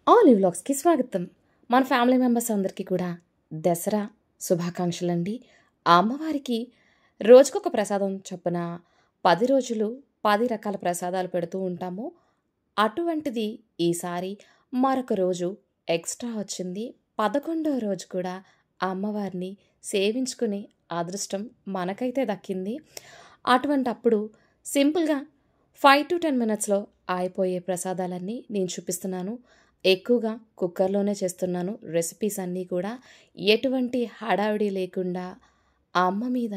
All వ్లాగ్స్కి స్వాగతం. మన family members అందరికీ కూడా దసరా శుభాకాంక్షలండి. ఆ అమ్మవారికి రోజుకొక ప్రసాదం చొప్పున 10 రోజులు 10 రకాల ప్రసాదాలు పెడుతూ ఉంటాము. అటువంటిది ఈసారి మరొక రోజు ఎక్స్ట్రా వచ్చింది. 11వ రోజు కూడా ఆ అమ్మవారిని సేవించుకునే అదృష్టం మనకైతే దక్కింది. అటువంటప్పుడు సింపుల్గా 5 to 10 మినిట్స్లో అయిపోయే ప్రసాదాలన్నీ నేను చూపిస్తున్నాను. ఎక్కువగా కుక్కర్లోనే చేస్తున్నాను. రెసిపీస్ అన్నీ కూడా ఎటువంటి హడావిడి లేకుండా ఆ అమ్మ మీద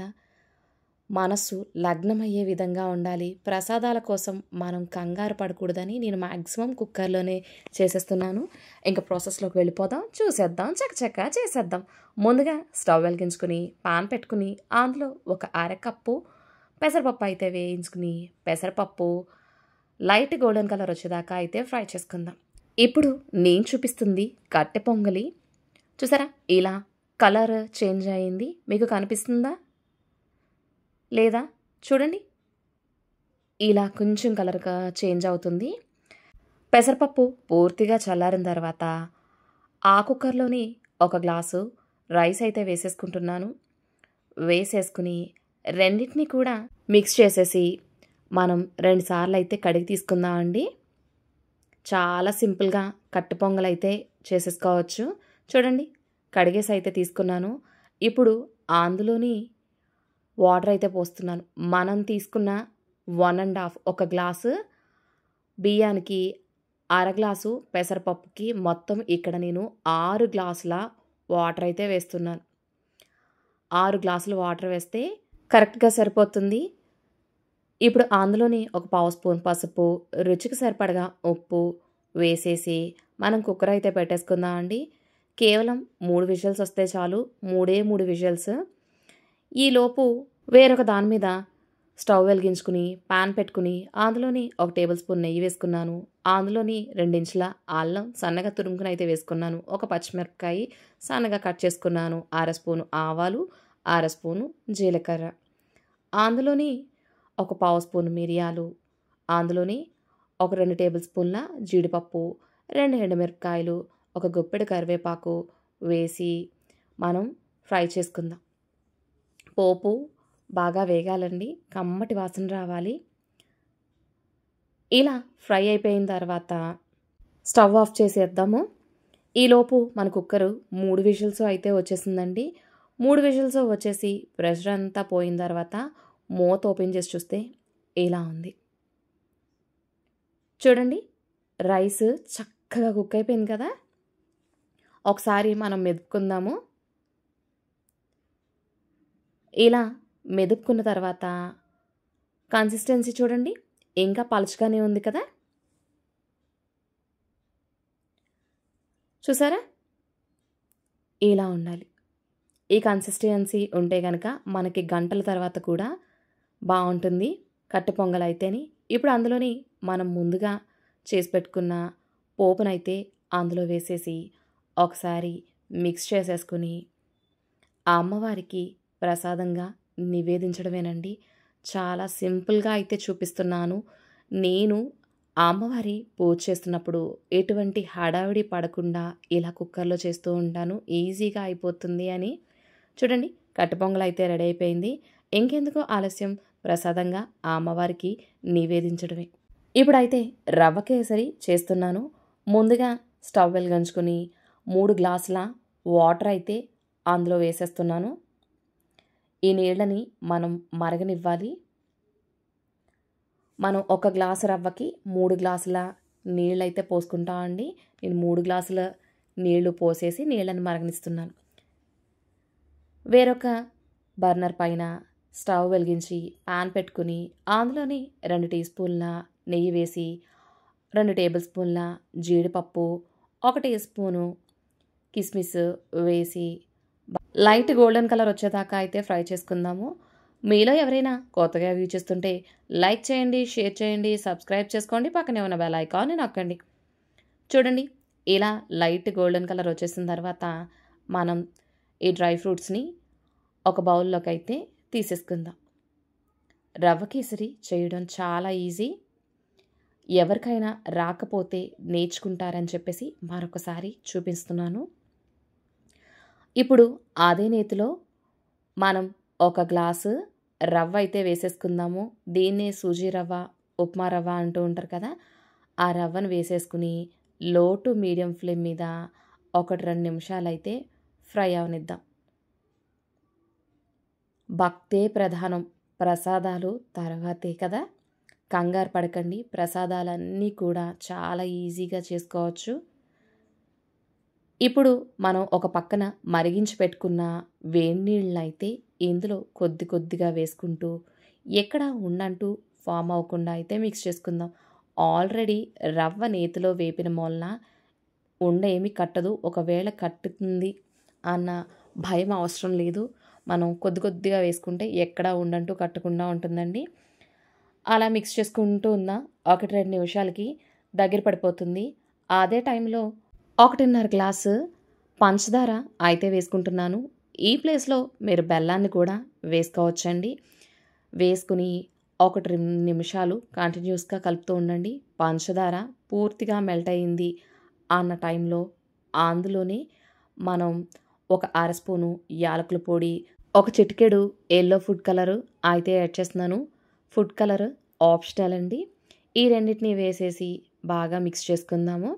మనస్సు లగ్నమయ్యే విధంగా ఉండాలి. ప్రసాదాల కోసం మనం కంగారు పడకూడదని నేను మ్యాక్సిమం కుక్కర్లోనే చేసేస్తున్నాను. ఇంకా ప్రాసెస్లోకి వెళ్ళిపోదాం, చూసేద్దాం, చకచకా చేసేద్దాం. ముందుగా స్టవ్ వెలిగించుకుని పాన్ పెట్టుకుని అందులో ఒక అరకప్పు పెసరపప్పు అయితే వేయించుకుని పెసరపప్పు లైట్ గోల్డెన్ కలర్ వచ్చేదాకా అయితే ఫ్రై చేసుకుందాం. ఇప్పుడు నేను చూపిస్తుంది కట్టె పొంగలి. చూసారా, ఇలా కలర్ చేంజ్ అయింది. మీకు కనిపిస్తుందా లేదా చూడండి, ఇలా కొంచెం కలర్గా చేంజ్ అవుతుంది. పెసరపప్పు పూర్తిగా చల్లారిన తర్వాత ఆ కుక్కర్లోని ఒక గ్లాసు రైస్ అయితే వేసేసుకుంటున్నాను. వేసేసుకుని రెండింటిని కూడా మిక్స్ చేసేసి మనం 2 సార్లు అయితే కడిగి తీసుకుందామండి. చాలా సింపుల్గా కట్టె పొంగల్ అయితే చేసేసుకోవచ్చు. చూడండి, కడిగేసి అయితే తీసుకున్నాను. ఇప్పుడు అందులోని వాటర్ అయితే పోస్తున్నాను. మనం తీసుకున్న 1.5 ఒక గ్లాసు బియ్యానికి అర గ్లాసు పెసరపప్పుకి మొత్తం ఇక్కడ నేను 6 గ్లాసుల వాటర్ అయితే వేస్తున్నాను. 6 గ్లాసుల వాటర్ వేస్తే కరెక్ట్గా సరిపోతుంది. ఇప్పుడు అందులోని ఒక పావు స్పూన్ పసుపు, రుచికి సరిపడగా ఉప్పు వేసేసి మనం కుక్కర్ అయితే పెట్టేసుకుందామండి. కేవలం 3 విజిల్స్ వస్తే చాలు. 3 విజిల్స్. ఈలోపు వేరొక దాని మీద స్టవ్ వెలిగించుకుని పాన్ పెట్టుకుని అందులోని 1 టేబుల్ స్పూన్ నెయ్యి వేసుకున్నాను. అందులోని 2 ఇంచుల అల్లం సన్నగా తురుముకుని అయితే వేసుకున్నాను. ఒక పచ్చిమిరపకాయ సన్నగా కట్ చేసుకున్నాను. 1/2 స్పూను ఆవాలు, 1/2 స్పూను జీలకర్ర, అందులోని ఒక పావు స్పూను మిరియాలు, అందులోని ఒక 2 టేబుల్ స్పూన్ల జీడిపప్పు, 2 ఎండుమిరపకాయలు, ఒక గుప్పెడు కరివేపాకు వేసి మనం ఫ్రై చేసుకుందాం. పోపు బాగా వేగాలండి, కమ్మటి వాసన రావాలి. ఇలా ఫ్రై అయిపోయిన తర్వాత స్టవ్ ఆఫ్ చేసేద్దాము. ఈలోపు మన కుక్కరు 3 విజిల్స్ అయితే వచ్చేసిందండి. 3 విజిల్స్ వచ్చేసి ప్రెషర్ అంతా పోయిన తర్వాత మూత ఓపెన్ చేసి చూస్తే ఇలా ఉంది. చూడండి, రైస్ చక్కగా కుక్ అయిపోయింది కదా. ఒకసారి మనం మెదుపుకుందాము. ఇలా మెదుపుకున్న తర్వాత కన్సిస్టెన్సీ చూడండి, ఇంకా పలుచగానే ఉంది కదా. చూసారా, ఇలా ఉండాలి. ఈ కన్సిస్టెన్సీ ఉంటే కనుక మనకి గంటల తర్వాత కూడా బాగుంటుంది కట్టె పొంగల్ అయితేని. ఇప్పుడు అందులోని మనం ముందుగా చేసి పెట్టుకున్న పోపునైతే అందులో వేసేసి ఒకసారి మిక్స్ చేసేసుకుని ఆ అమ్మవారికి ప్రసాదంగా నివేదించడమేనండి. చాలా సింపుల్గా అయితే చూపిస్తున్నాను. నేను ఆ అమ్మవారి పూజ చేస్తున్నప్పుడు ఎటువంటి హడావిడి పడకుండా ఇలా కుక్కర్లో చేస్తూ ఉంటాను, ఈజీగా అయిపోతుంది అని. చూడండి, కట్టె పొంగల్ అయితే రెడీ అయిపోయింది. ఇంకెందుకు ఆలస్యం, ప్రసాదంగా ఆ అమ్మవారికి నివేదించడమే. ఇప్పుడైతే రవ్వ కేసరి చేస్తున్నాను. ముందుగా స్టవ్ వెలిగించుకుని 3 గ్లాసుల వాటర్ అయితే అందులో వేసేస్తున్నాను. ఈ నీళ్ళని మనం మరగనివ్వాలి. మనం 1 గ్లాసు రవ్వకి 3 గ్లాసుల నీళ్ళు అయితే పోసుకుంటామండి. నేను 3 గ్లాసుల నీళ్లు పోసేసి నీళ్ళని మరగనిస్తున్నాను. వేరొక బర్నర్ పైన స్టవ్ వెలిగించి పాన్ పెట్టుకుని అందులోని 2 టీ స్పూన్ల నెయ్యి వేసి 2 టేబుల్ స్పూన్ల జీడిపప్పు, 1 టీ స్పూను కిస్మిస్ వేసి లైట్ గోల్డెన్ కలర్ వచ్చేదాకా అయితే ఫ్రై చేసుకుందాము. మీలో ఎవరైనా కొత్తగా వ్యూ చేస్తుంటే లైక్ చేయండి, షేర్ చేయండి, సబ్స్క్రైబ్ చేసుకోండి, పక్కనే ఉన్న బెల్ ఐకాన్ని నొక్కండి. చూడండి, ఇలా లైట్ గోల్డెన్ కలర్ వచ్చేసిన తర్వాత మనం ఈ డ్రై ఫ్రూట్స్ని ఒక బౌల్లోకి అయితే తీసేసుకుందాం. రవ్వ కేసరి చేయడం చాలా ఈజీ. ఎవరికైనా రాకపోతే నేర్చుకుంటారని చెప్పేసి మరొకసారి చూపిస్తున్నాను. ఇప్పుడు అదే నేతిలో మనం ఒక గ్లాసు రవ్వ అయితే వేసేసుకుందాము. దీన్నే సూజీ రవ్వ, ఉప్మా రవ్వ అంటూ ఉంటారు కదా! ఆ రవ్వను వేసేసుకుని లో టు మీడియం ఫ్లేమ్ మీద 1-2 నిమిషాలైతే ఫ్రై అవనిద్దాం. భక్తే ప్రధానం, ప్రసాదాలు తర్వాతే కదా! కంగారు పడకండి. ప్రసాదాలన్నీ కూడా చాలా ఈజీగా చేసుకోవచ్చు. ఇప్పుడు మనం ఒక పక్కన మరిగించి పెట్టుకున్న వేడి నీళ్ళనైతే ఇందులో కొద్ది కొద్దిగా వేసుకుంటూ ఎక్కడ ఉండంటూ ఫామ్ అవ్వకుండా అయితే మిక్స్ చేసుకుందాం. ఆల్రెడీ రవ్వ నేతిలో వేపిన మూలన ఉండ ఏమి కట్టదు. ఒకవేళ కట్టుతుంది అన్న భయం అవసరం లేదు. మనం కొద్ది కొద్దిగా వేసుకుంటే ఎక్కడ ఉండంటూ కట్టకుండా ఉంటుందండి. అలా మిక్స్ చేసుకుంటూ ఉన్న 1-2 నిమిషాలకి దగ్గర పడిపోతుంది. అదే టైంలో 1.5 గ్లాసు పంచదార అయితే వేసుకుంటున్నాను. ఈ ప్లేస్‌లో మీరు బెల్లాన్ని కూడా వేసుకోవచ్చండి. వేసుకుని 1-2 నిమిషాలు కంటిన్యూస్‌గా కలుపుతూ ఉండండి. పంచదార పూర్తిగా మెల్ట్ అయింది అన్న టైంలో అందులోనే మనం ఒక అర స్పూను యాలకుల పొడి, ఒక చిటికెడు యెల్లో ఫుడ్ కలర్ అయితే యాడ్ చేస్తున్నాను. ఫుడ్ కలర్ ఆప్షనల్ అండి. ఈ రెండిటిని వేసేసి బాగా మిక్స్ చేసుకుందాము.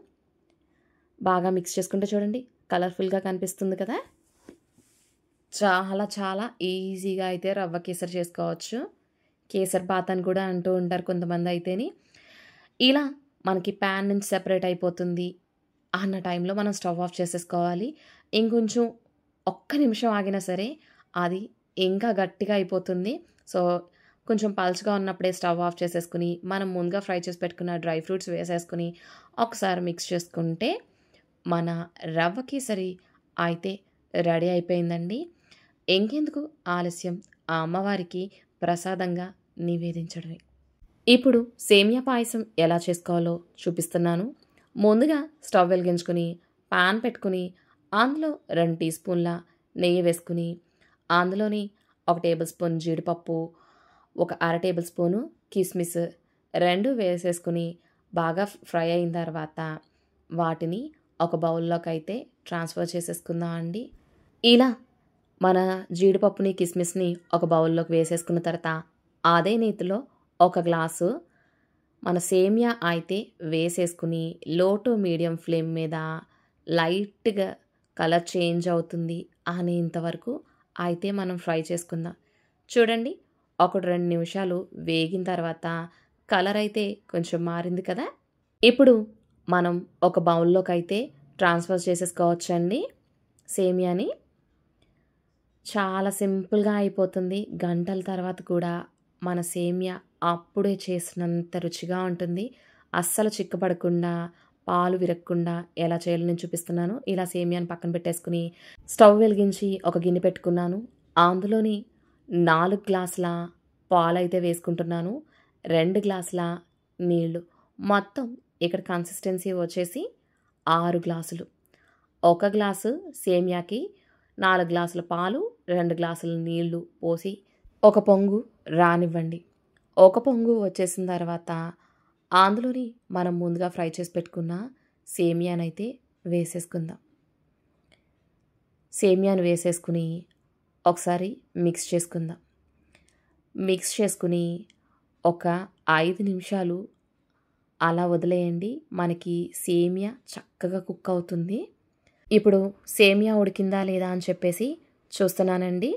బాగా మిక్స్ చేసుకుంటే చూడండి కలర్‌ఫుల్‌గా కనిపిస్తుంది కదా! చాలా చాలా ఈజీగా అయితే రవ్వ కేసరి చేసుకోవచ్చు. కేసరి బాత్ అని కూడా అంటూ ఉంటారు కొంతమంది అయితేని. ఇలా మనకి ప్యాన్ నుంచి సెపరేట్ అయిపోతుంది అన్న టైంలో మనం స్టవ్ ఆఫ్ చేసేసుకోవాలి. ఇంకొంచెం ఒక్క నిమిషం ఆగినా సరే అది ఇంకా గట్టిగా అయిపోతుంది. సో, కొంచెం పల్చగా ఉన్నప్పుడే స్టవ్ ఆఫ్ చేసేసుకుని, మనం ముందుగా ఫ్రై చేసి పెట్టుకున్న డ్రై ఫ్రూట్స్ వేసేసుకుని, ఒకసారి మిక్స్ చేసుకుంటే మన రవ్వ కేసరి అయితే రెడీ అయిపోయిందండి. ఇంకెందుకు ఆలస్యం, ఆ అమ్మవారికి ప్రసాదంగా నివేదించడమే. ఇప్పుడు సేమియా పాయసం ఎలా చేసుకోవాలో చూపిస్తున్నాను. ముందుగా స్టవ్ వెలిగించుకొని, పాన్ పెట్టుకుని, అందులో 2 టీ స్పూన్ల నెయ్యి వేసుకుని, అందులోని 1 టేబుల్ స్పూన్ జీడిపప్పు, ఒక అర టేబుల్ స్పూను కిస్మిస్ 2 వేసేసుకుని బాగా ఫ్రై అయిన తర్వాత వాటిని ఒక బౌల్లోకి అయితే ట్రాన్స్ఫర్ చేసేసుకుందాం అండి. ఇలా మన జీడిపప్పుని, కిస్మిస్‌ని ఒక బౌల్లోకి వేసేసుకున్న తర్వాత అదే నేతిలో ఒక గ్లాసు మన సేమియా అయితే వేసేసుకుని లో టు మీడియం ఫ్లేమ్ మీద లైట్‌గా కలర్ చేంజ్ అవుతుంది అనేంత వరకు అయితే మనం ఫ్రై చేసుకుందాం. చూడండి 1-2 నిమిషాలు వేగిన తర్వాత కలర్ అయితే కొంచెం మారింది కదా! ఇప్పుడు మనం ఒక బౌల్లోకైతే ట్రాన్స్ఫర్ చేసేసుకోవచ్చండి సేమియాని. చాలా సింపుల్‌గా అయిపోతుంది. గంటల తర్వాత కూడా మన సేమియా అప్పుడే చేసినంత రుచిగా ఉంటుంది. అస్సలు చిక్కపడకుండా, పాలు విరగకుండా ఎలా చేయాలో నేను చూపిస్తున్నాను. ఇలా సేమియాని పక్కన పెట్టేసుకుని, స్టవ్ వెలిగించి ఒక గిన్నె పెట్టుకున్నాను. అందులోని 4 గ్లాసుల పాలైతే వేసుకుంటున్నాను. 2 గ్లాసుల నీళ్ళు. మొత్తం ఇక్కడ కన్సిస్టెన్సీ వచ్చేసి 6 గ్లాసులు. 1 గ్లాసు సేమియాకి 4 గ్లాసుల పాలు, 2 గ్లాసుల నీళ్లు పోసి ఒక పొంగు రానివ్వండి. ఒక పొంగు వచ్చేసిన తర్వాత అందులోని మనం ముందుగా ఫ్రై చేసి పెట్టుకున్న సేమియానైతే వేసేసుకుందాం. సేమియాను వేసేసుకుని ఒకసారి మిక్స్ చేసుకుందాం. మిక్స్ చేసుకుని ఒక 5 నిమిషాలు అలా వదిలేయండి. మనకి సేమియా చక్కగా కుక్ అవుతుంది. ఇప్పుడు సేమియా ఉడికిందా లేదా అని చెప్పేసి చూస్తున్నానండి.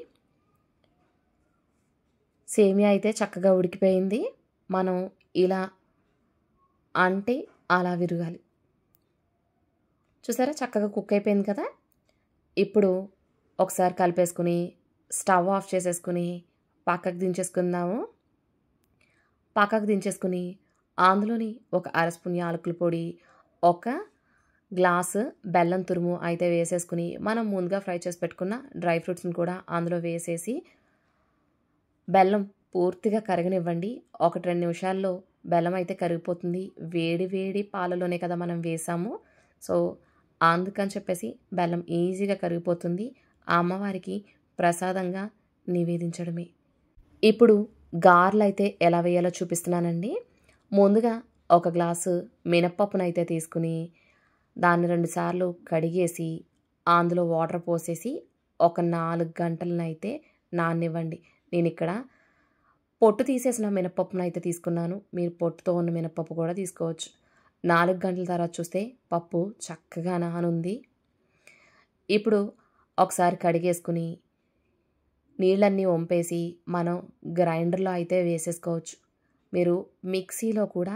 సేమియా అయితే చక్కగా ఉడికిపోయింది. మనం ఇలా అంటే అలా విరగాలి. చూసారా చక్కగా కుక్ అయిపోయింది కదా! ఇప్పుడు ఒకసారి కలిపేసుకుని స్టవ్ ఆఫ్ చేసేసుకుని పక్కకు దించేసుకుందాము. పక్కకు దించేసుకుని అందులోని ఒక అర స్పూన్ యాలకుల పొడి, ఒక గ్లాసు బెల్లం తురుము అయితే వేసేసుకుని, మనం ముందుగా ఫ్రై చేసి పెట్టుకున్న డ్రై ఫ్రూట్స్‌ని కూడా అందులో వేసేసి బెల్లం పూర్తిగా కరగనివ్వండి. 1-2 నిమిషాల్లో బెల్లం అయితే కరిగిపోతుంది. వేడి వేడి పాలలోనే కదా మనం వేసాము. సో, అందుకని చెప్పేసి బెల్లం ఈజీగా కరిగిపోతుంది. ఆ అమ్మవారికి ప్రసాదంగా నివేదించడమే. ఇప్పుడు గారెలైతే ఎలా వేయాలో చూపిస్తున్నానండి. ముందుగా ఒక గ్లాసు మినప్పప్పునైతే తీసుకుని దాన్ని 2 సార్లు కడిగేసి అందులో వాటర్ పోసేసి ఒక 4 గంటలనైతే నాననివ్వండి. నేనిక్కడ పొట్టు తీసేసిన మినపప్పునైతే తీసుకున్నాను. మీరు పొట్టుతో ఉన్న మినపప్పు కూడా తీసుకోవచ్చు. 4 గంటల తర్వాత చూస్తే పప్పు చక్కగా నానుంది. ఇప్పుడు ఒకసారి కడిగేసుకుని నీళ్ళన్నీ వంపేసి మనం గ్రైండర్‌లో అయితే వేసేసుకోవచ్చు. మీరు మిక్సీలో కూడా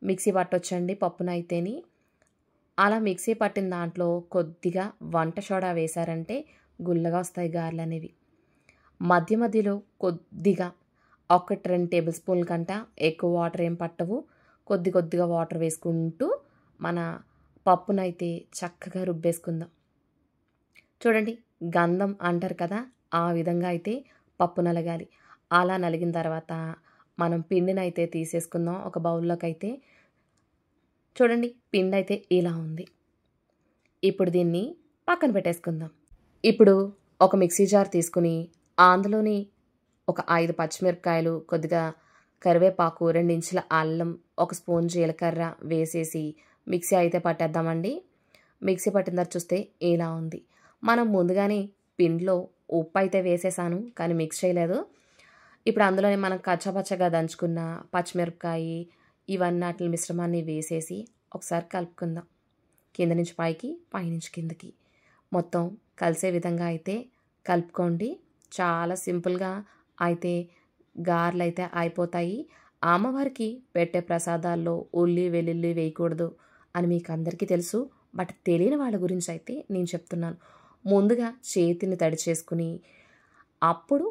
మిక్సీ పట్టొచ్చండి పప్పునైతేని. అలా మిక్సీ పట్టిన దాంట్లో కొద్దిగా వంట సోడా వేశారంటే గుల్లగా వస్తాయి గారెలనేవి. మధ్య మధ్యలో కొద్దిగా 2 టేబుల్ స్పూన్ల కంట ఎక్కువ వాటర్ ఏం పట్టవు. కొద్దిగా వాటర్ వేసుకుంటూ మన పప్పునైతే చక్కగా రుబ్బేసుకుందాం. చూడండి, గంధం అంటారు కదా, ఆ విధంగా అయితే పప్పు నలగాలి. అలా నలిగిన తర్వాత మనం పిండినైతే తీసేసుకుందాం ఒక బౌల్లోకైతే. చూడండి, పిండి అయితే ఇలా ఉంది. ఇప్పుడు దీన్ని పక్కన పెట్టేసుకుందాం. ఇప్పుడు ఒక మిక్సీ జార్ తీసుకుని అందులోని ఒక 5 పచ్చిమిరపకాయలు, కొద్దిగా కరివేపాకు, 2 ఇంచుల అల్లం, 1 స్పూన్ జీలకర్ర వేసేసి మిక్సీ అయితే పట్టేద్దామండి. మిక్సీ పట్టిన తర్వాత చూస్తే ఇలా ఉంది. మనం ముందుగానే పిండిలో ఉప్పు అయితే వేసేసాను, కానీ మిక్స్ చేయలేదు. ఇప్పుడు అందులోనే మనం కచ్చాపచ్చగా దంచుకున్న పచ్చిమిరపకాయ ఇవన్నీ మిశ్రమాన్ని వేసేసి ఒకసారి కలుపుకుందాం. కింద నుంచి పైకి, పైనుంచి కిందకి మొత్తం కలిసే విధంగా అయితే కలుపుకోండి. చాలా సింపుల్గా అయితే గారెలు అయితే అయిపోతాయి. అమ్మవారికి పెట్టే ప్రసాదాల్లో ఉల్లి వెల్లుల్లి వేయకూడదు అని మీకు అందరికీ తెలుసు. బట్ తెలియని వాళ్ళ గురించి అయితే నేను చెప్తున్నాను. ముందుగా చేతిని తడి చేసుకుని అప్పుడు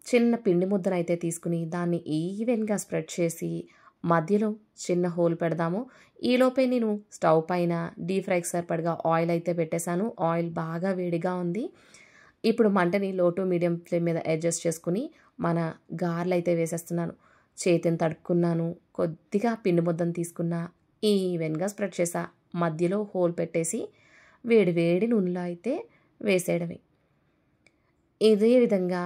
చిన్న పిండి ముద్దనైతే తీసుకుని దాన్ని ఈవెన్గా స్ప్రెడ్ చేసి మధ్యలో చిన్న హోల్ పెడదాము. ఈలోపే నేను స్టవ్ పైన డీప్ ఫ్రైకి సరిపడగా ఆయిల్ అయితే పెట్టేశాను. ఆయిల్ బాగా వేడిగా ఉంది. ఇప్పుడు మంటని లో టు మీడియం ఫ్లేమ్ మీద అడ్జస్ట్ చేసుకుని మన గారెలు అయితే వేసేస్తున్నాను. చేతిని తడుపుకున్నాను, కొద్దిగా పిండి ముద్దను తీసుకున్నా, ఈవెన్గా స్ప్రెడ్ చేసా. మధ్యలో హోల్ పెట్టేసి వేడి వేడి నూనెలో అయితే వేసేయడమే. ఇదే విధంగా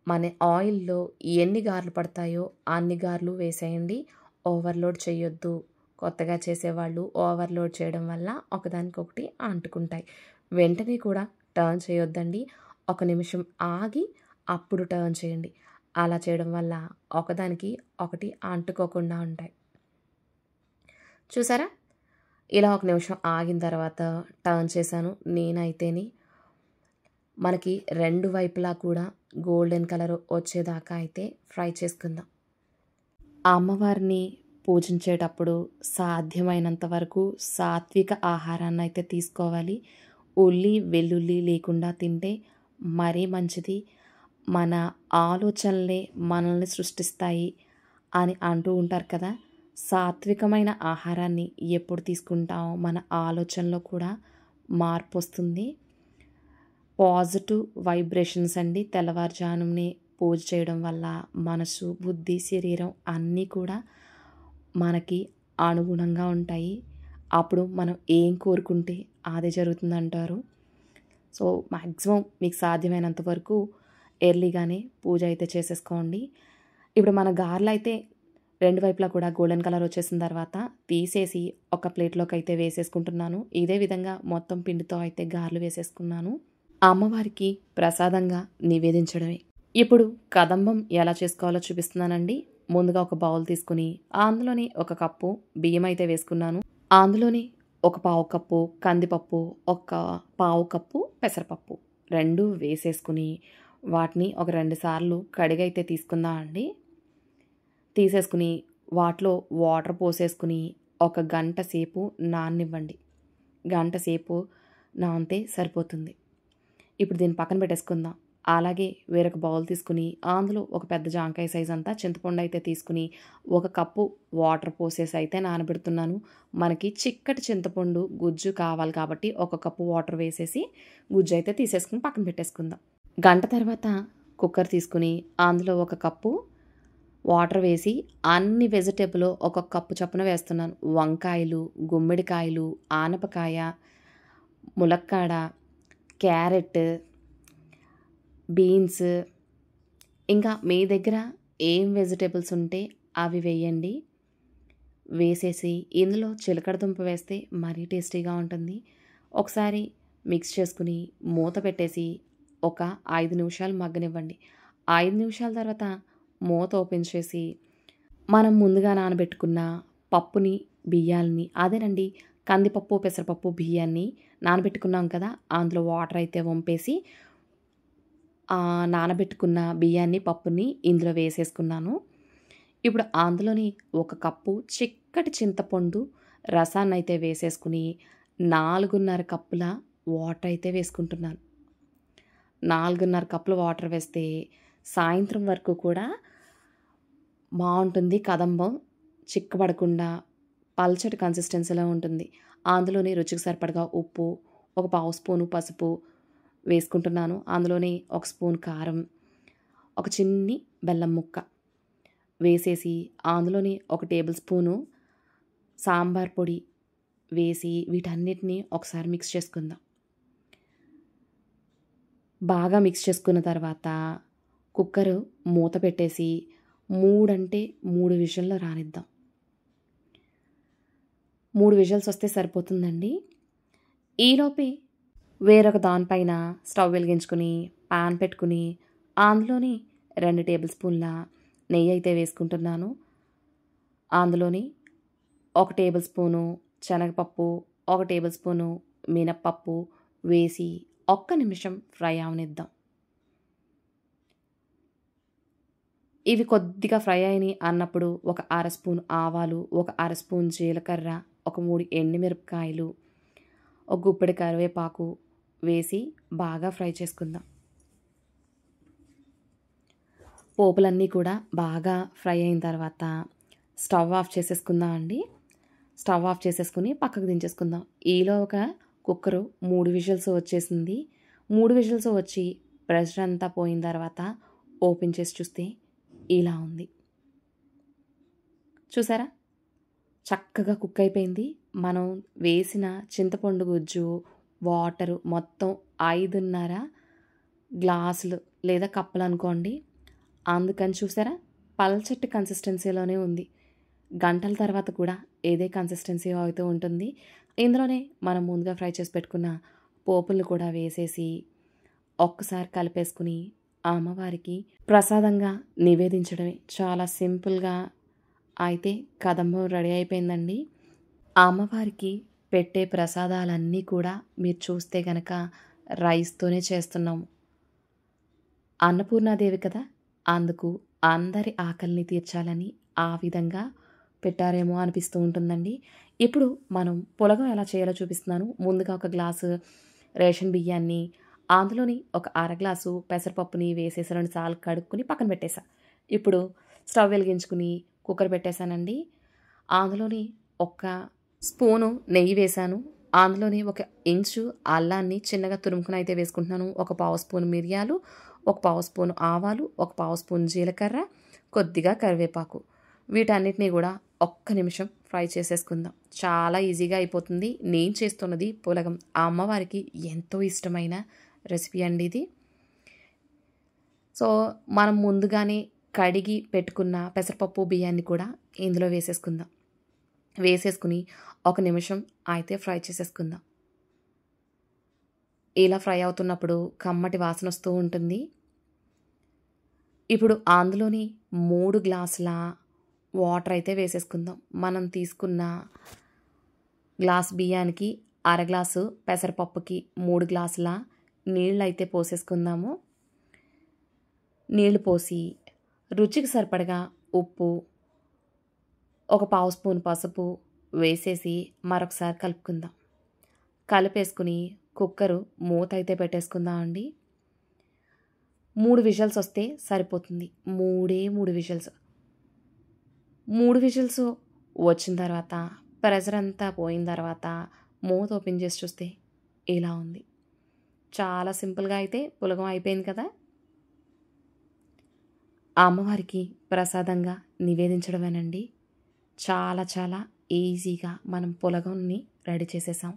మన ఆయిల్లో ఎన్ని గారెలు పడతాయో అన్ని గారెలు వేసేయండి. ఓవర్లోడ్ చేయొద్దు. కొత్తగా చేసేవాళ్ళు ఓవర్లోడ్ చేయడం వల్ల ఒకదానికొకటి అంటుకుంటాయి. వెంటనే కూడా టర్న్ చేయొద్దండి. 1 నిమిషం ఆగి అప్పుడు టర్న్ చేయండి. అలా చేయడం వల్ల ఒకదానికి ఒకటి అంటుకోకుండా ఉంటాయి. చూసారా, ఇలా 1 నిమిషం ఆగిన తర్వాత టర్న్ చేశాను నేనైతేని. మనకి 2 వైపులా కూడా గోల్డెన్ కలర్ వచ్చేదాకా అయితే ఫ్రై చేసుకుందాం. అమ్మవారిని పూజించేటప్పుడు సాధ్యమైనంత వరకు సాత్విక ఆహారాన్ని అయితే తీసుకోవాలి. ఉల్లి వెల్లుల్లి లేకుండా తింటే మరీ మంచిది. మన ఆలోచనలే మనల్ని సృష్టిస్తాయి అని అంటూ ఉంటారు కదా. సాత్వికమైన ఆహారాన్ని ఎప్పుడు తీసుకుంటామో మన ఆలోచనలో కూడా మార్పు వస్తుంది. పాజిటివ్ వైబ్రేషన్స్ అండి. తెల్లవారుజామునే పూజ చేయడం వల్ల మనసు, బుద్ధి, శరీరం అన్నీ కూడా మనకి అనుగుణంగా ఉంటాయి. అప్పుడు మనం ఏం కోరుకుంటే అదే జరుగుతుందంటారు. సో మ్యాక్సిమం మీకు సాధ్యమైనంత వరకు ఎర్లీగానే పూజ అయితే చేసేసుకోండి. ఇప్పుడు మన గారెలు అయితే 2 వైపులా కూడా గోల్డెన్ కలర్ వచ్చేసిన తర్వాత తీసేసి ఒక ప్లేట్లోకి అయితే వేసేసుకుంటున్నాను. ఇదే విధంగా మొత్తం పిండితో అయితే గారెలు వేసేసుకున్నాను. అమ్మవారికి ప్రసాదంగా నివేదించడమే. ఇప్పుడు కదంబం ఎలా చేసుకోవాలో చూపిస్తున్నానండి. ముందుగా ఒక బౌల్ తీసుకుని అందులోని 1 కప్పు బియ్యం అయితే వేసుకున్నాను. అందులోని 1 పావు కప్పు కందిపప్పు, 1 పావు కప్పు పెసరపప్పు 2 వేసేసుకుని వాటిని ఒక 2 సార్లు కడిగైతే తీసుకుందాం అండి. తీసేసుకుని వాటిలో వాటర్ పోసేసుకుని 1 గంట సేపు నాననివ్వండి. గంట సేపు నానితే సరిపోతుంది. ఇప్పుడు దీన్ని పక్కన పెట్టేసుకుందాం. అలాగే వేరొక బౌల్ తీసుకుని అందులో ఒక పెద్ద జాంకాయ సైజ్ అంతా చింతపండు అయితే తీసుకుని 1 కప్పు వాటర్ పోసేసి అయితే నానబెడుతున్నాను. మనకి చిక్కటి చింతపండు గుజ్జు కావాలి కాబట్టి 1 కప్పు వాటర్ వేసేసి గుజ్జు అయితే తీసేసుకుని పక్కన పెట్టేసుకుందాం. గంట తర్వాత కుక్కర్ తీసుకుని అందులో 1 కప్పు వాటర్ వేసి అన్ని వెజిటేబుల్ 1 కప్పు చొప్పున వేస్తున్నాను. వంకాయలు, గుమ్మడికాయలు, ఆనపకాయ, ములక్కాడ, క్యారెట్, బీన్స్, ఇంకా మీ దగ్గర ఏం వెజిటేబుల్స్ ఉంటే అవి వేయండి. వేసేసి ఇందులో చిలకడ దుంప వేస్తే మరీ టేస్టీగా ఉంటుంది. ఒకసారి మిక్స్ చేసుకుని మూత పెట్టేసి ఒక 5 నిమిషాలు మగ్గనివ్వండి. 5 నిమిషాల తర్వాత మూత ఓపెన్ చేసి మనం ముందుగా నానబెట్టుకున్న పప్పుని, బియ్యాలని అదేనండి కందిపప్పు, పెసరపప్పు, బియ్యాన్ని నానబెట్టుకున్నాం కదా! అందులో వాటర్ అయితే వంపేసి నానబెట్టుకున్న బియ్యాన్ని, పప్పుని ఇందులో వేసేసుకున్నాను. ఇప్పుడు అందులోని ఒక కప్పు చిక్కటి చింతపండు రసాన్నయితే వేసేసుకుని 4:30 కప్పుల వాటర్ అయితే వేసుకుంటున్నాను. 4:30 కప్పుల వాటర్ వేస్తే సాయంత్రం వరకు కూడా బావుంటుంది. కదంబం చిక్కబడకుండా పల్చటి కన్సిస్టెన్సీలో ఉంటుంది. అందులోని రుచికి సరిపడగా ఉప్పు, ఒక పావు స్పూను పసుపు వేసుకుంటున్నాను. అందులోని ఒక స్పూన్ కారం, ఒక చిన్ని బెల్లం ముక్క వేసేసి అందులోని ఒక టేబుల్ స్పూను సాంబార్ పొడి వేసి వీటన్నిటిని ఒకసారి మిక్స్ చేసుకుందాం. బాగా మిక్స్ చేసుకున్న తర్వాత కుక్కరు మూత పెట్టేసి 3 అంటే 3 విజిల్‌లో రానిద్దాం. 3 విజిల్స్ వస్తే సరిపోతుందండి. ఈలోపే వేరొక దానిపైన స్టవ్ వెలిగించుకుని పాన్ పెట్టుకుని అందులోని 2 టేబుల్ స్పూన్ల నెయ్యి అయితే వేసుకుంటున్నాను. అందులోని 1 టేబుల్ స్పూను శనగపప్పు, 1 టేబుల్ స్పూను మినప్పప్పు వేసి ఒక్క నిమిషం ఫ్రై అవనిద్దాం. ఇవి కొద్దిగా ఫ్రై అయినాయి అన్నప్పుడు ఒక అర స్పూన్ ఆవాలు, ఒక అర స్పూన్ జీలకర్ర, ఒక 3 ఎండుమిరపకాయలు, ఒక గుప్పెడు కరివేపాకు వేసి బాగా ఫ్రై చేసుకుందాం. పోపులన్నీ కూడా బాగా ఫ్రై అయిన తర్వాత స్టవ్ ఆఫ్ చేసేసుకుందాం అండి. స్టవ్ ఆఫ్ చేసేసుకుని పక్కకు దించేసుకుందాం. ఈలోగా కుక్కరు 3 విజిల్స్ వచ్చేసింది. 3 విజిల్స్ వచ్చి ప్రెషర్ అంతా పోయిన తర్వాత ఓపెన్ చేసి చూస్తే ఇలా ఉంది. చూసారా? చక్కగా కుక్ అయిపోయింది. మనం వేసిన చింతపండు గుజ్జు, వాటరు మొత్తం 5:30 గ్లాసులు లేదా కప్పులు అనుకోండి. అందుకని చూసారా? పల్చటి కన్సిస్టెన్సీలోనే ఉంది. గంటల తర్వాత కూడా ఇదే కన్సిస్టెన్సీ అవుతూ ఉంటుంది. ఇందులోనే మనం ముందుగా ఫ్రై చేసి పెట్టుకున్న పోపులు కూడా వేసేసి ఒక్కసారి కలిపేసుకుని అమ్మవారికి ప్రసాదంగా నివేదించడమే. చాలా సింపుల్గా అయితే కదంబం రెడీ అయిపోయిందండి. అమ్మవారికి పెట్టే ప్రసాదాలన్నీ కూడా మీరు చూస్తే గనక రైస్తోనే చేస్తున్నాము. అన్నపూర్ణాదేవి కదా! అందుకు అందరి ఆకలిని తీర్చాలని ఆ విధంగా పెట్టారేమో అనిపిస్తూ ఉంటుందండి. ఇప్పుడు మనం పులగం ఎలా చేయాలో చూపిస్తున్నాను. ముందుగా ఒక గ్లాసు రేషన్ బియ్యాన్ని అందులోని ఒక అర గ్లాసు పెసరపప్పుని వేసేసి 2 సార్లు కడుక్కుని పక్కన పెట్టేసా. ఇప్పుడు స్టవ్ వెలిగించుకుని కుక్కర్ పెట్టేశానండి. అందులోని ఒక స్పూను నెయ్యి వేశాను. అందులోని ఒక ఇంచు అల్లాన్ని చిన్నగా తురుముకుని అయితే వేసుకుంటున్నాను. ఒక పావు స్పూన్ మిరియాలు, ఒక పావు స్పూన్ ఆవాలు, ఒక పావు స్పూన్ జీలకర్ర, కొద్దిగా కరివేపాకు వీటన్నిటిని కూడా ఒక్క నిమిషం ఫ్రై చేసేసుకుందాం. చాలా ఈజీగా అయిపోతుంది. నేను చేస్తున్నది పులగం. ఆ అమ్మవారికి ఎంతో ఇష్టమైన రెసిపీ అండి ఇది. సో మనం ముందుగానే కడిగి పెట్టుకున్న పెసరపప్పు బియ్యాన్ని కూడా ఇందులో వేసేసుకుందాం. వేసేసుకుని ఒక నిమిషం అయితే ఫ్రై చేసేసుకుందాం. ఇలా ఫ్రై అవుతున్నప్పుడు కమ్మటి వాసన వస్తూ ఉంటుంది. ఇప్పుడు అందులోని 3 గ్లాసుల వాటర్ అయితే వేసేసుకుందాం. మనం తీసుకున్న గ్లాస్ బియ్యానికి అర గ్లాసు, పెసరపప్పుకి 3 గ్లాసుల నీళ్ళు అయితే పోసేసుకుందాము. నీళ్లు పోసి రుచికి సరిపడగా ఉప్పు, ఒక పావు స్పూన్ పసుపు వేసేసి మరొకసారి కలుపుకుందాం. కలిపేసుకుని కుక్కరు మూత అయితే పెట్టేసుకుందాం అండి. 3 విజిల్స్ వస్తే సరిపోతుంది. 3 విజిల్స్. 3 విజిల్స్ వచ్చిన తర్వాత ప్రెషర్ అంతా పోయిన తర్వాత మూత ఓపెన్ చేసి చూస్తే ఇలా ఉంది. చాలా సింపుల్గా అయితే పులగం అయిపోయింది కదా! ఆ అమ్మవారికి ప్రసాదంగా నివేదించడమేనండి. చాలా చాలా ఈజీగా మనం పులగంని రెడీ చేసేసాం.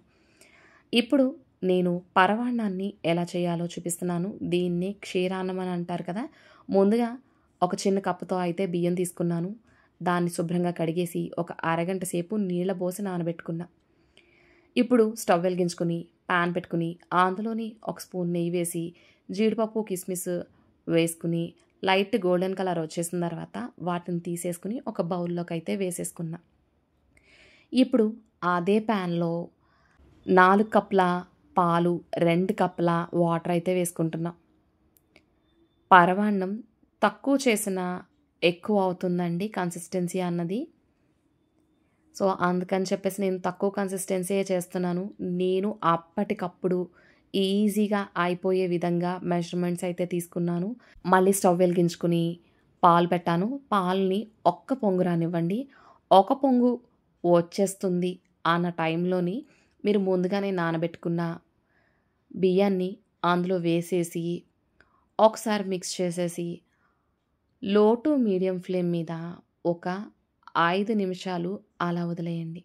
ఇప్పుడు నేను పరమాన్నాన్ని ఎలా చేయాలో చూపిస్తున్నాను. దీన్ని క్షీరాన్నం అని అంటారు కదా! ముందుగా ఒక చిన్న కప్పుతో అయితే బియ్యం తీసుకున్నాను. దాన్ని శుభ్రంగా కడిగేసి ఒక అరగంట సేపు నీళ్ళ పోసి నానబెట్టుకున్నా. ఇప్పుడు స్టవ్ వెలిగించుకుని పాన్ పెట్టుకుని అందులోని ఒక స్పూన్ నెయ్యి వేసి జీడిపప్పు కిస్మిస్ వేసుకుని లైట్ గోల్డెన్ కలర్ వచ్చేసిన తర్వాత వాటిని తీసేసుకుని ఒక బౌల్లోకి అయితే వేసేసుకున్నా. ఇప్పుడు అదే ప్యాన్లో 4 కప్పుల పాలు, 2 కప్పుల వాటర్ అయితే వేసుకుంటున్నా. పరమాన్నం తక్కువ చేసినా ఎక్కువ అవుతుందండి కన్సిస్టెన్సీ అన్నది. సో అందుకని చెప్పేసి నేను తక్కువ కన్సిస్టెన్సీయే చేస్తున్నాను. నేను అప్పటికప్పుడు ఈజీగా అయిపోయే విధంగా మెజర్మెంట్స్ అయితే తీసుకున్నాను. మళ్ళీ స్టవ్ వెలిగించుకుని పాలు పెట్టాను. పాలని ఒక్క పొంగు రానివ్వండి. ఒక పొంగు వచ్చేస్తుంది అన్న టైంలోని మీరు ముందుగానే నానబెట్టుకున్న బియ్యాన్ని అందులో వేసేసి ఒకసారి మిక్స్ చేసేసి లో టు మీడియం ఫ్లేమ్ మీద ఒక 5 నిమిషాలు అలా వదిలేయండి.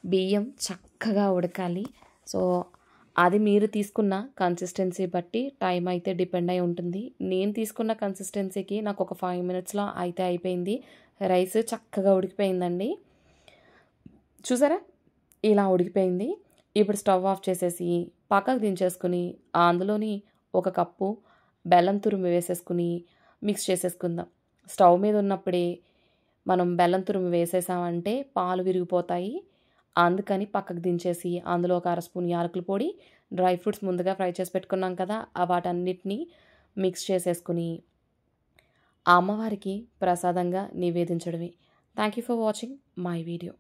బియ్యం చక్కగా ఉడకాలి. సో అది మీరు తీసుకున్న కన్సిస్టెన్సీ బట్టి టైం అయితే డిపెండ్ అయి ఉంటుంది. నేను తీసుకున్న కన్సిస్టెన్సీకి నాకు ఒక 5 మినిట్స్లో అయితే అయిపోయింది. రైస్ చక్కగా ఉడికిపోయిందండి. చూసారా, ఇలా ఉడికిపోయింది. ఇప్పుడు స్టవ్ ఆఫ్ చేసేసి పక్కకు దించేసుకుని అందులోని ఒక కప్పు బెల్లం తురుము వేసేసుకుని మిక్స్ చేసేసుకుందాం. స్టవ్ మీద ఉన్నప్పుడే మనం బెల్లం తురుము వేసేసామంటే పాలు విరిగిపోతాయి. అందుకని పక్కకు దించేసి అందులో ఒక 1/2 స్పూన్ యాలకుల పొడి, డ్రై ఫ్రూట్స్ ముందుగా ఫ్రై చేసి పెట్టుకున్నాం కదా, వాటన్నిటిని మిక్స్ చేసేసుకుని అమ్మవారికి ప్రసాదంగా నివేదించడమే. Thank you for watching my video.